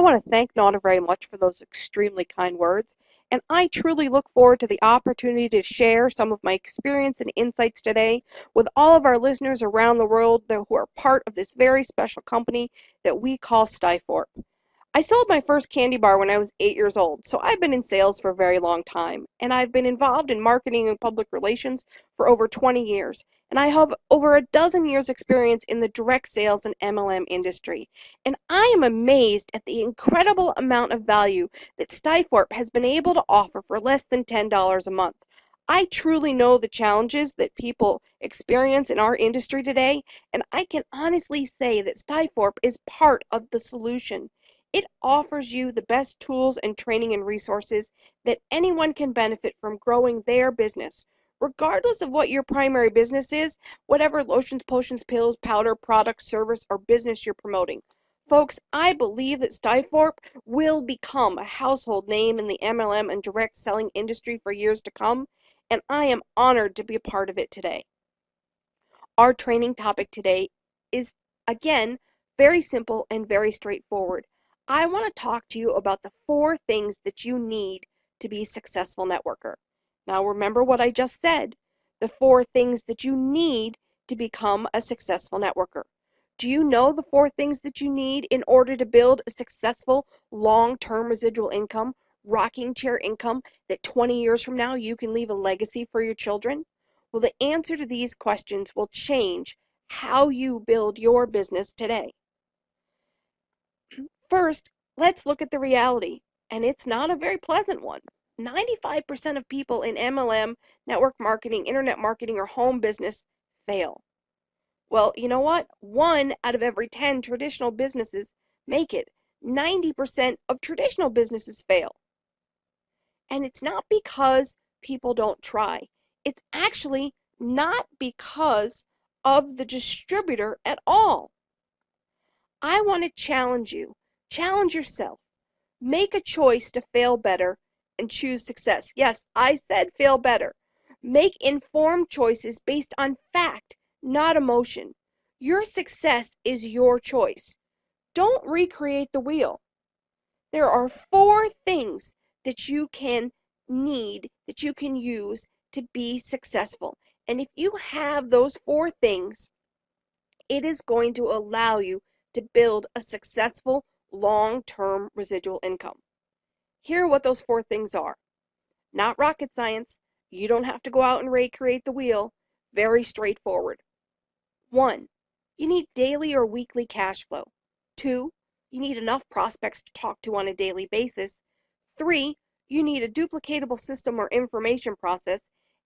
want to thank Nana very much for those extremely kind words, and I truly look forward to the opportunity to share some of my experience and insights today with all of our listeners around the world who are part of this very special company that we call Stifort. I sold my first candy bar when I was 8 years old, so I've been in sales for a very long time, and I've been involved in marketing and public relations for over 20 years, and I have over a dozen years experience in the direct sales and MLM industry. And I am amazed at the incredible amount of value that Stifort has been able to offer for less than $10 a month. I truly know the challenges that people experience in our industry today, and I can honestly say that Stifort is part of the solution. It offers you the best tools and training and resources that anyone can benefit from growing their business. Regardless of what your primary business is, whatever lotions, potions, pills, powder, product, service, or business you're promoting. Folks, I believe that Stifort will become a household name in the MLM and direct selling industry for years to come, and I am honored to be a part of it today. Our training topic today is, again, very simple and very straightforward. I want to talk to you about the 4 things that you need to be a successful networker. Now, remember what I just said, the 4 things that you need to become a successful networker. Do you know the 4 things that you need in order to build a successful long-term residual income, rocking chair income that 20 years from now you can leave a legacy for your children? Well, the answer to these questions will change how you build your business today. First, let's look at the reality, and it's not a very pleasant one. 95% of people in MLM, network marketing, internet marketing, or home business fail. Well, you know what? 1 out of every 10 traditional businesses make it. 90% of traditional businesses fail. And it's not because people don't try. It's actually not because of the distributor at all. I want to challenge you. Challenge yourself. Make a choice to fail better and choose success. Yes, I said fail better. Make informed choices based on fact, not emotion. Your success is your choice. Don't recreate the wheel. There are 4 things that you can that you can use to be successful. And if you have those 4 things, it is going to allow you to build a successful long-term residual income. Here are what those 4 things are. Not rocket science. You don't have to go out and recreate the wheel. Very straightforward. 1, you need daily or weekly cash flow. 2, you need enough prospects to talk to on a daily basis. 3, you need a duplicatable system or information process.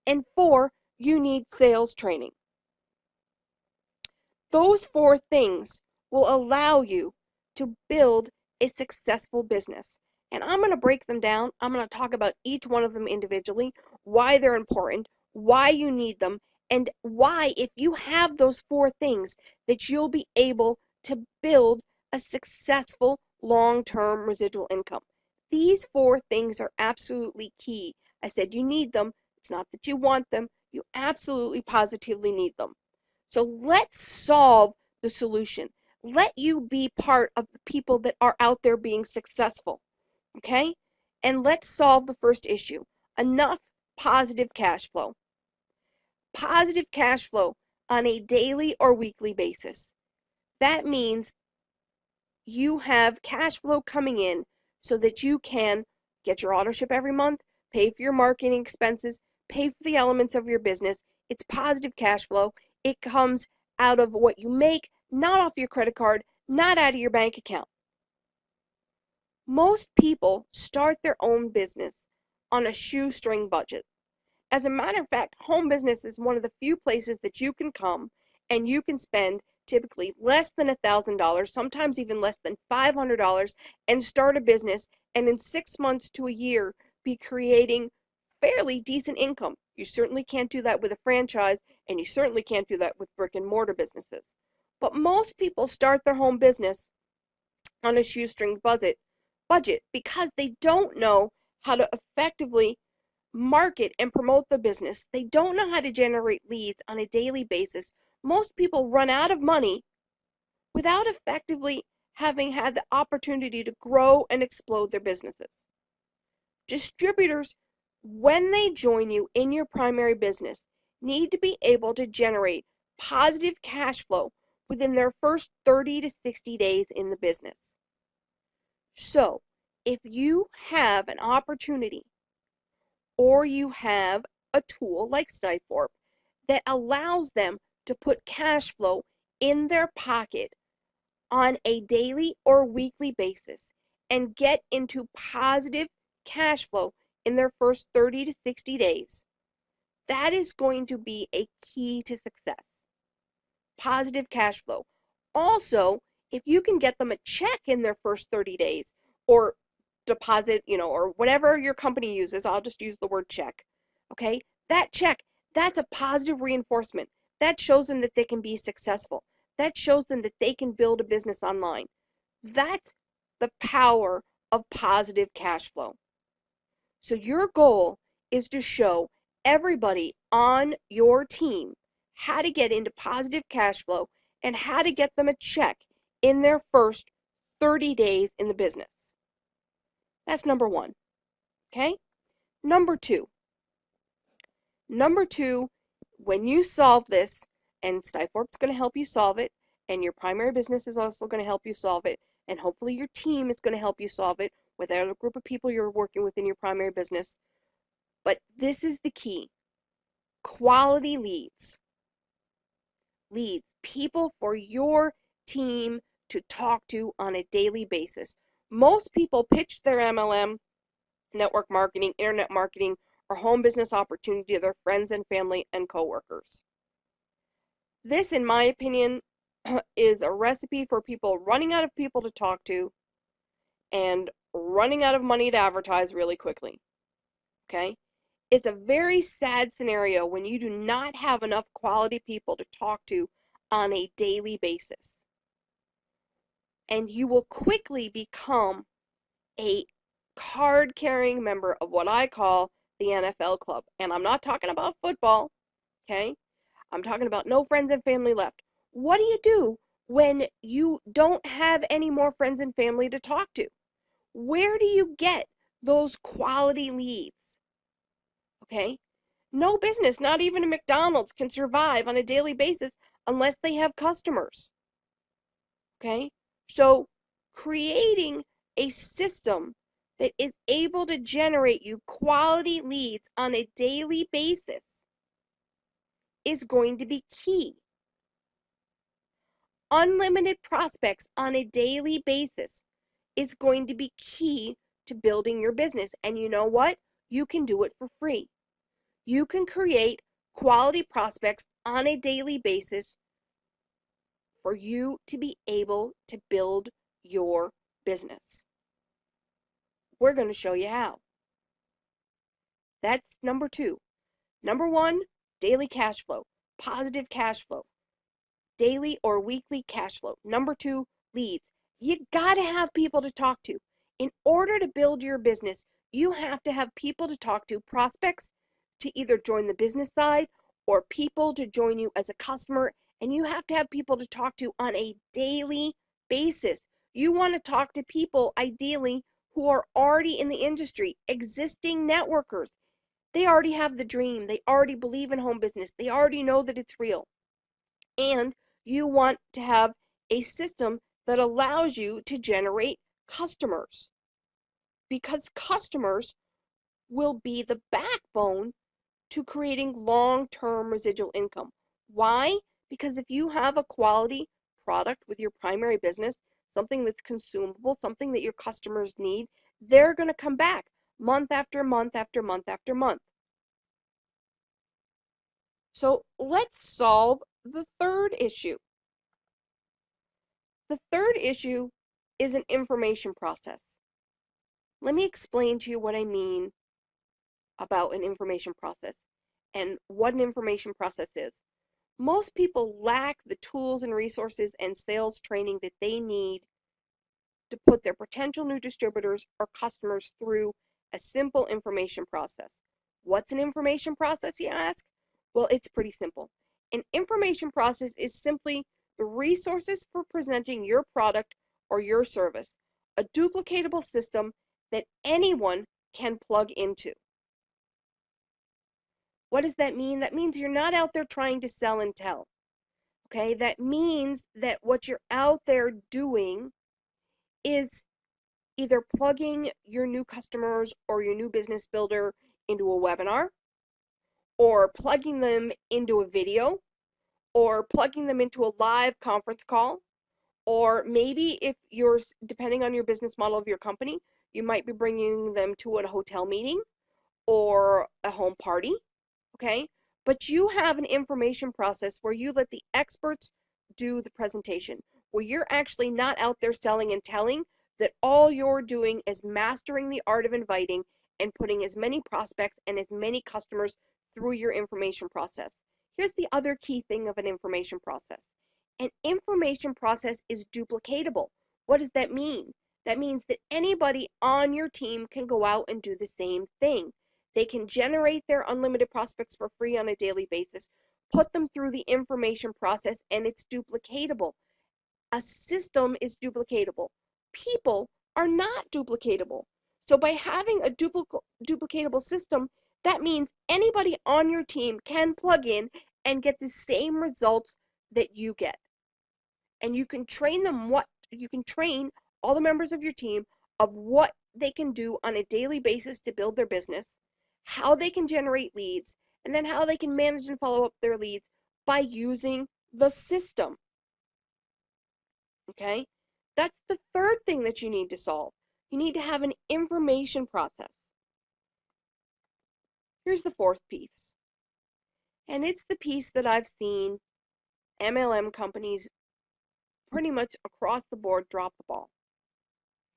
And 4, you need sales training. Those 4 things will allow you to build a successful business. And I'm going to break them down. I'm going to talk about each one of them individually, why they're important, why you need them, and why, if you have those 4 things, that you'll be able to build a successful long-term residual income. These 4 things are absolutely key. I said you need them. It's not that you want them. You absolutely positively need them. So let's solve the solution. Let you be part of the people that are out there being successful. Okay? And let's solve the first issue. Enough positive cash flow. Positive cash flow on a daily or weekly basis. That means you have cash flow coming in so that you can get your auto ship every month, pay for your marketing expenses, pay for the elements of your business. It's positive cash flow. It comes out of what you make, not off your credit card, not out of your bank account. Most people start their own business on a shoestring budget. As a matter of fact, home business is one of the few places that you can come and you can spend typically less than $1,000, sometimes even less than $500, and start a business, and in 6 months to a year be creating fairly decent income. You certainly can't do that with a franchise, and you certainly can't do that with brick and mortar businesses. But most people start their home business on a shoestring budget because they don't know how to effectively market and promote the business. They don't know how to generate leads on a daily basis. Most people run out of money without effectively having had the opportunity to grow and explode their businesses. Distributors, when they join you in your primary business, need to be able to generate positive cash flow within their first 30 to 60 days in the business. So, if you have an opportunity or you have a tool like Stifort that allows them to put cash flow in their pocket on a daily or weekly basis and get into positive cash flow in their first 30 to 60 days, that is going to be a key to success. Positive cash flow. Also, if you can get them a check in their first 30 days or deposit, or whatever your company uses, I'll just use the word check. Okay? That check, that's a positive reinforcement. That shows them that they can be successful. That shows them that they can build a business online. That's the power of positive cash flow. So your goal is to show everybody on your team how to get into positive cash flow and how to get them a check in their first 30 days in the business. That's number one. Okay? Number two, when you solve this, and Stifort's going to help you solve it, and your primary business is also going to help you solve it, and hopefully your team is going to help you solve it with the other group of people you're working with in your primary business. But this is the key. Quality leads. Leads. People for your team to talk to on a daily basis. Most people pitch their MLM, network marketing, internet marketing, or home business opportunity to their friends and family and coworkers. This, in my opinion, is a recipe for people running out of people to talk to and running out of money to advertise really quickly. Okay? It's a very sad scenario when you do not have enough quality people to talk to on a daily basis. And you will quickly become a card-carrying member of what I call the NFL club. And I'm not talking about football, okay? I'm talking about no friends and family left. What do you do when you don't have any more friends and family to talk to? Where do you get those quality leads? Okay? No business, not even a McDonald's, can survive on a daily basis unless they have customers. Okay? So, creating a system that is able to generate you quality leads on a daily basis is going to be key. Unlimited prospects on a daily basis is going to be key to building your business. And you know what? You can do it for free. You can create quality prospects on a daily basis for you to be able to build your business. We're going to show you how. That's number two. Number one, daily cash flow, positive cash flow, daily or weekly cash flow. Number two, leads. You got to have people to talk to. In order to build your business, you have to have people to talk to, prospects to either join the business side or people to join you as a customer, and you have to have people to talk to on a daily basis. You want to talk to people, ideally, who are already in the industry, existing networkers. They already have the dream. They already believe in home business. They already know that it's real. And you want to have a system that allows you to generate customers, because customers will be the backbone to creating long-term residual income. Why? Because if you have a quality product with your primary business, something that's consumable, something that your customers need, they're going to come back month after month after month after month. So let's solve the third issue. The third issue is an information process. Let me explain to you what I mean about an information process and what an information process is. Most people lack the tools and resources and sales training that they need to put their potential new distributors or customers through a simple information process. What's an information process, you ask? Well, it's pretty simple. An information process is simply the resources for presenting your product or your service, a duplicatable system that anyone can plug into. What does that mean? That means you're not out there trying to sell and tell. Okay, that means that what you're out there doing is either plugging your new customers or your new business builder into a webinar, or plugging them into a video, or plugging them into a live conference call, or maybe if you're, depending on your business model of your company, you might be bringing them to a hotel meeting or a home party, okay? But you have an information process where you let the experts do the presentation, where you're actually not out there selling and telling, that all you're doing is mastering the art of inviting and putting as many prospects and as many customers through your information process. Here's the other key thing of an information process. An information process is duplicatable. What does that mean? That means that anybody on your team can go out and do the same thing. They can generate their unlimited prospects for free on a daily basis, put them through the information process, and it's duplicatable. A system is duplicatable. People are not duplicatable. So by having a duplicatable system, that means anybody on your team can plug in and get the same results that you get. And you can train them you can train all the members of your team of what they can do on a daily basis to build their business, how they can generate leads, and then how they can manage and follow up their leads by using the system. Okay? That's the third thing that you need to solve. You need to have an information process. Here's the fourth piece. And it's the piece that I've seen MLM companies pretty much across the board drop the ball.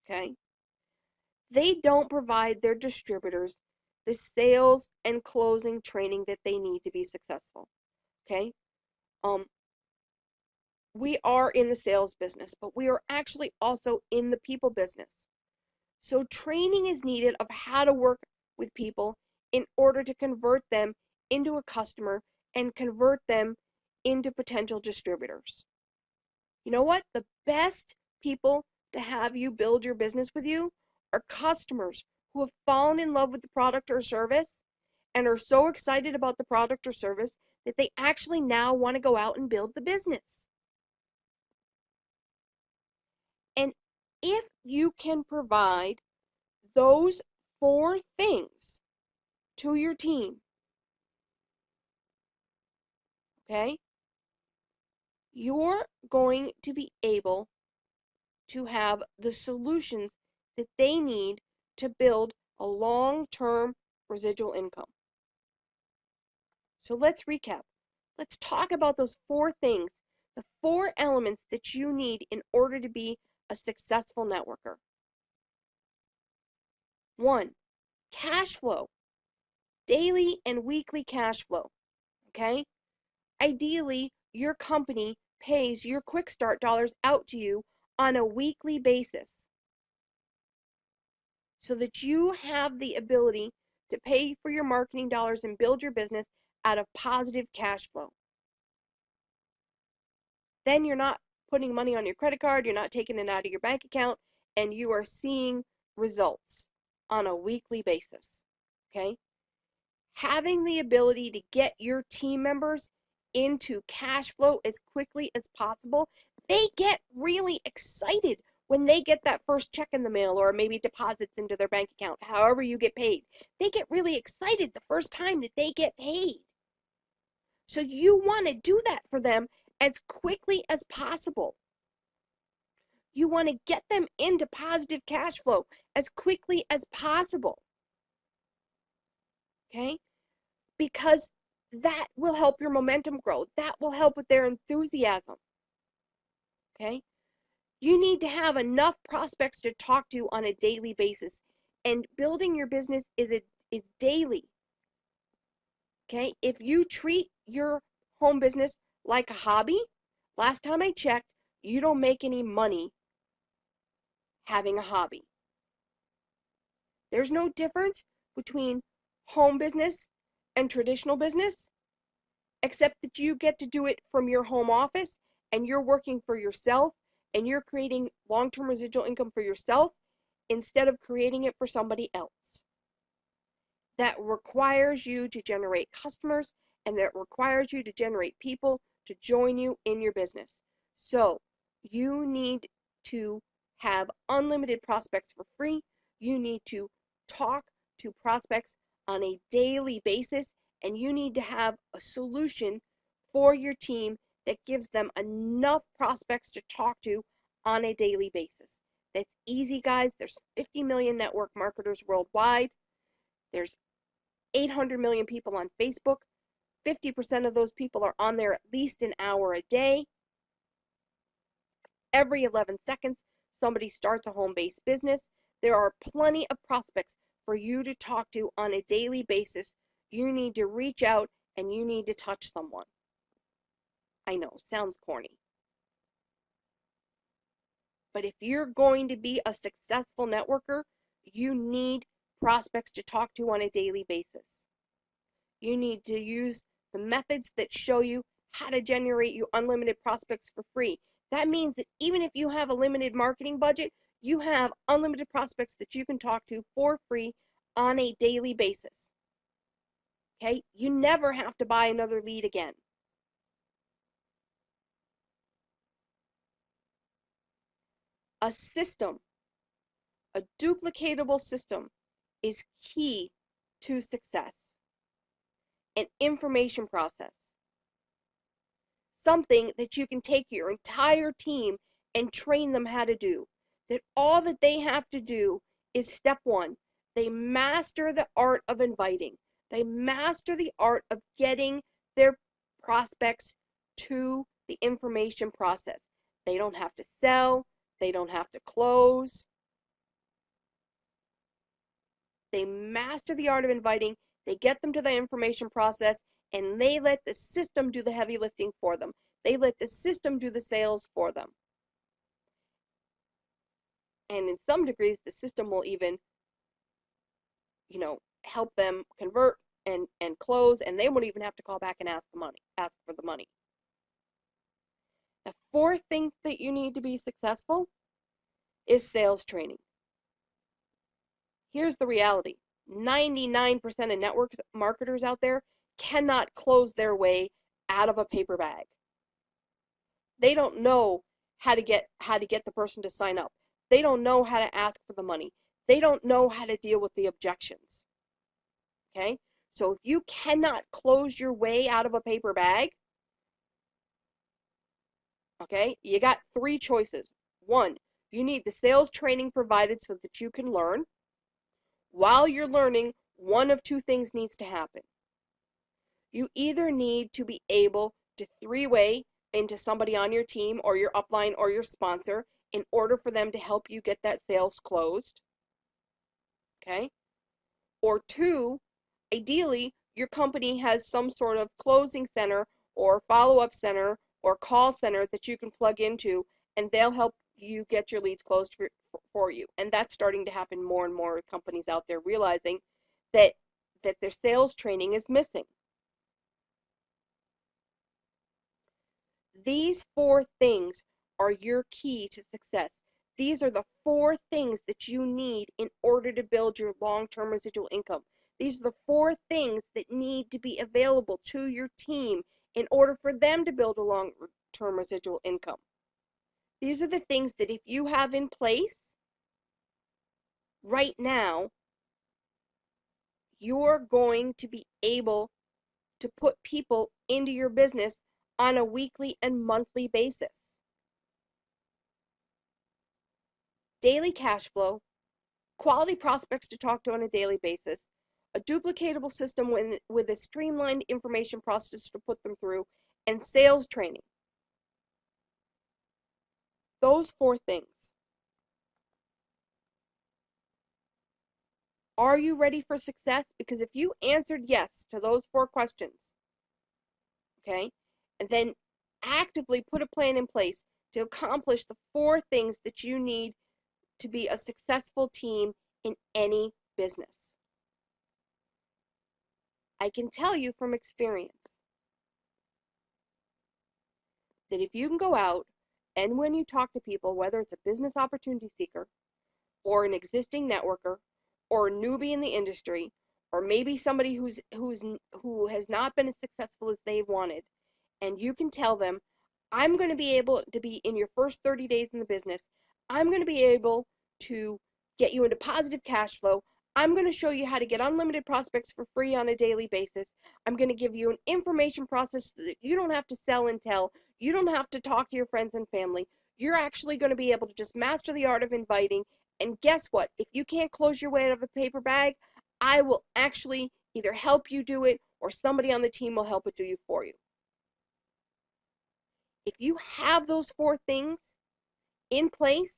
Okay? They don't provide their distributors the sales and closing training that they need to be successful. Okay? We are in the sales business, but we are actually also in the people business. So training is needed of how to work with people in order to convert them into a customer and convert them into potential distributors. You know what? The best people to have you build your business with you are customers who have fallen in love with the product or service and are so excited about the product or service that they actually now want to go out and build the business. And if you can provide those four things to your team, okay, you're going to be able to have the solutions that they need to build a long-term residual income. So let's recap. Let's talk about those four things, the four elements that you need in order to be a successful networker. 1, cash flow, daily and weekly cash flow, okay? Ideally, your company pays your quick start dollars out to you on a weekly basis so that you have the ability to pay for your marketing dollars and build your business out of positive cash flow. Then you're not putting money on your credit card, you're not taking it out of your bank account, and you are seeing results on a weekly basis. Okay? Having the ability to get your team members into cash flow as quickly as possible, they get really excited when they get that first check in the mail or maybe deposits into their bank account, however you get paid. They get really excited the first time that they get paid. So you want to do that for them as quickly as possible. You want to get them into positive cash flow as quickly as possible. Okay? Because that will help your momentum grow. That will help with their enthusiasm. Okay? You need to have enough prospects to talk to on a daily basis. And building your business is daily. Okay? If you treat your home business like a hobby, last time I checked, you don't make any money having a hobby. There's no difference between home business and traditional business, except that you get to do it from your home office and you're working for yourself and you're creating long-term residual income for yourself instead of creating it for somebody else. That requires you to generate customers, and that requires you to generate people to join you in your business. So you need to have unlimited prospects for free. You need to talk to prospects on a daily basis, and you need to have a solution for your team that gives them enough prospects to talk to on a daily basis. That's easy, guys. There's 50 million network marketers worldwide. There's 800 million people on Facebook. 50% of those people are on there at least an hour a day. Every 11 seconds, somebody starts a home-based business. There are plenty of prospects for you to talk to on a daily basis. You need to reach out and you need to touch someone. I know, sounds corny. But if you're going to be a successful networker, you need prospects to talk to on a daily basis. You need to use the methods that show you how to generate you unlimited prospects for free. That means that even if you have a limited marketing budget, you have unlimited prospects that you can talk to for free on a daily basis. Okay? You never have to buy another lead again. A system, a duplicatable system, is key to success. An information process, something that you can take your entire team and train them how to do. That all that they have to do is step one. They master the art of inviting. They master the art of getting their prospects to the information process. They don't have to sell. They don't have to close. They master the art of inviting. They get them to the information process, and they let the system do the heavy lifting for them. They let the system do the sales for them. And in some degrees, the system will even, help them convert and close, and they won't even have to call back and ask for the money. The fourth thing that you need to be successful is sales training. Here's the reality. 99% of network marketers out there cannot close their way out of a paper bag. They don't know how to get the person to sign up. They don't know how to ask for the money. They don't know how to deal with the objections. Okay? So if you cannot close your way out of a paper bag, okay, you got three choices. One, you need the sales training provided so that you can learn. While you're learning, one of two things needs to happen. You either need to be able to three-way into somebody on your team or your upline or your sponsor in order for them to help you get that sales closed. Okay? Or two, ideally, your company has some sort of closing center or follow-up center or call center that you can plug into, and they'll help you get your leads closed for you. And that's starting to happen more and more with companies out there realizing that their sales training is missing. These four things are your key to success. These are the four things that you need in order to build your long-term residual income. These are the four things that need to be available to your team in order for them to build a long-term residual income. These are the things that if you have in place right now, you're going to be able to put people into your business on a weekly and monthly basis. Daily cash flow, quality prospects to talk to on a daily basis, a duplicatable system with a streamlined information process to put them through, and sales training. Those four things. Are you ready for success? Because if you answered yes to those four questions, okay, and then actively put a plan in place to accomplish the four things that you need to be a successful team in any business. I can tell you from experience that if you can go out and when you talk to people, whether it's a business opportunity seeker or an existing networker or a newbie in the industry, or maybe somebody who has not been as successful as they wanted, and you can tell them, I'm going to be able to be in your first 30 days in the business. I'm going to be able to get you into positive cash flow. I'm going to show you how to get unlimited prospects for free on a daily basis. I'm going to give you an information process so that you don't have to sell and tell. You don't have to talk to your friends and family. You're actually going to be able to just master the art of inviting. And guess what? If you can't close your way out of a paper bag, I will actually either help you do it or somebody on the team will help it do you for you. If you have those 4 things in place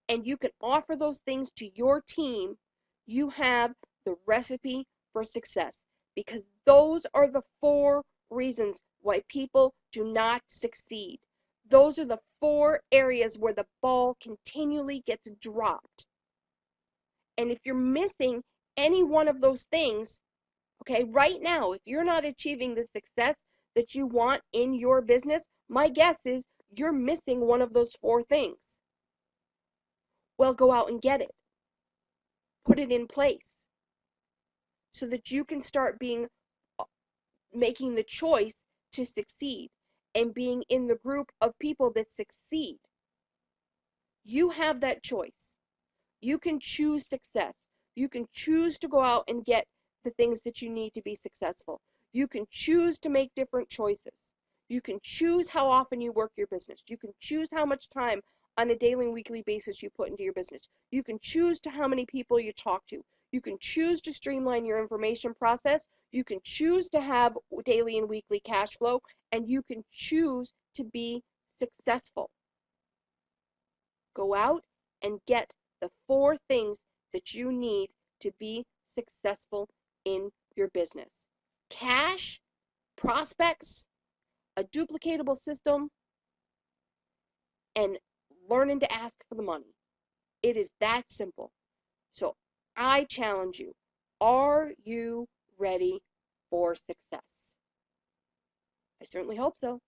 and you can offer those things to your team, you have the recipe for success, because those are the 4 reasons why people do not succeed. Those are the 4 areas where the ball continually gets dropped. And if you're missing any one of those things, okay, right now, if you're not achieving the success that you want in your business, my guess is you're missing one of those 4 things. Well, go out and get it. Put it in place so that you can start making the choice to succeed and being in the group of people that succeed. You have that choice. You can choose success. You can choose to go out and get the things that you need to be successful. You can choose to make different choices. You can choose how often you work your business. You can choose how much time on a daily and weekly basis you put into your business. You can choose to how many people you talk to. You can choose to streamline your information process. You can choose to have daily and weekly cash flow, and you can choose to be successful. Go out and get the 4 things that you need to be successful in your business: cash, prospects, a duplicatable system, and learning to ask for the money. It is that simple. So I challenge you, are you ready for success? I certainly hope so.